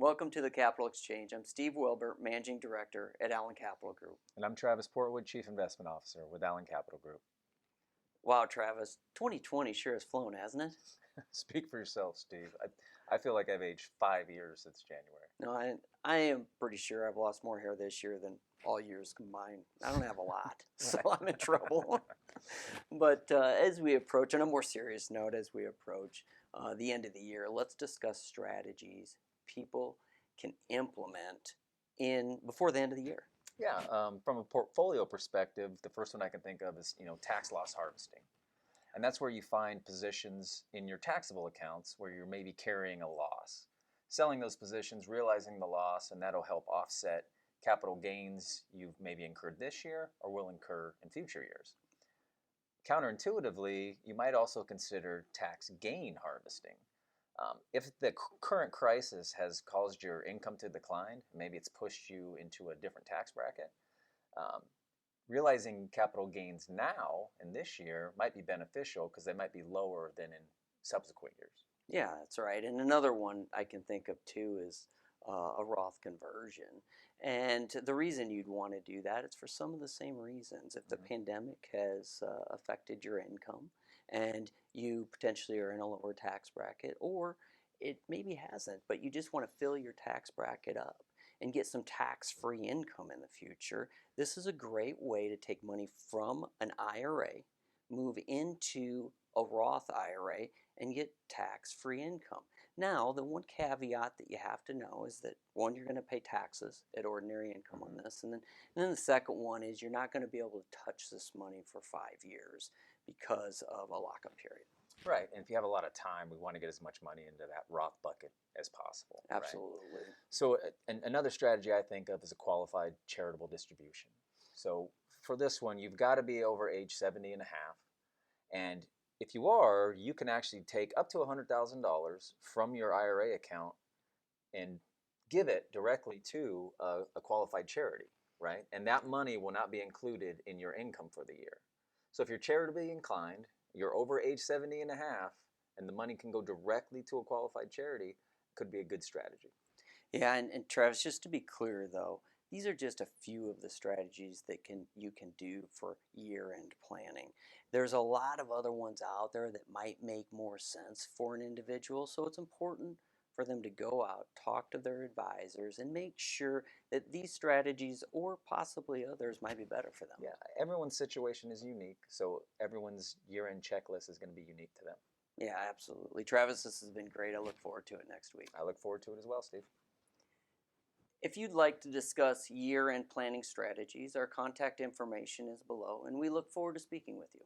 Welcome to the Capital Exchange. I'm Steve Wilbur, Managing Director at Allen Capital Group. And I'm Travis Portwood, Chief Investment Officer with Allen Capital Group. Wow, Travis, 2020 sure has flown, hasn't it? Speak for yourself, Steve. I feel like I've aged 5 years since January. No, I am pretty sure I've lost more hair this year than all years combined. I don't have a lot, so I'm in trouble. But as we approach, on a more serious note, as we approach the end of the year, let's discuss strategies people can implement before the end of the year. Yeah, from a portfolio perspective, the first one I can think of is tax loss harvesting. And that's where you find positions in your taxable accounts where you're maybe carrying a loss. Selling those positions, realizing the loss, and that'll help offset capital gains you've maybe incurred this year or will incur in future years. Counterintuitively, you might also consider tax gain harvesting. If the current crisis has caused your income to decline, maybe it's pushed you into a different tax bracket, realizing capital gains now in this year might be beneficial because they might be lower than in subsequent years. Yeah, that's right. And another one I can think of too is a Roth conversion. And the reason you'd want to do that is for some of the same reasons. If the pandemic has affected your income and you potentially are in a lower tax bracket, or it maybe hasn't, but you just want to fill your tax bracket up and get some tax-free income in the future, this is a great way to take money from an IRA, move into a Roth IRA, and get tax-free income. Now, the one caveat that you have to know is that, one, you're going to pay taxes at ordinary income on this, and then the second one is you're not going to be able to touch this money for 5 years because of a lockup period. Right, and if you have a lot of time, we want to get as much money into that Roth bucket as possible. Absolutely. Right? So another strategy I think of is a qualified charitable distribution. So for this one, you've got to be over age 70 and a half. And if you are, you can actually take up to $100,000 from your IRA account and give it directly to a qualified charity, right? And that money will not be included in your income for the year. So if you're charitably inclined, you're over age 70 and a half, and the money can go directly to a qualified charity, could be a good strategy. Yeah, and Travis, just to be clear though, these are just a few of the strategies that you can do for year-end planning. There's a lot of other ones out there that might make more sense for an individual, so it's important for them to go out, talk to their advisors, and make sure that these strategies or possibly others might be better for them. Yeah, everyone's situation is unique, so everyone's year-end checklist is going to be unique to them. Yeah, absolutely. Travis, this has been great. I look forward to it next week. I look forward to it as well, Steve. If you'd like to discuss year-end planning strategies, our contact information is below, and we look forward to speaking with you.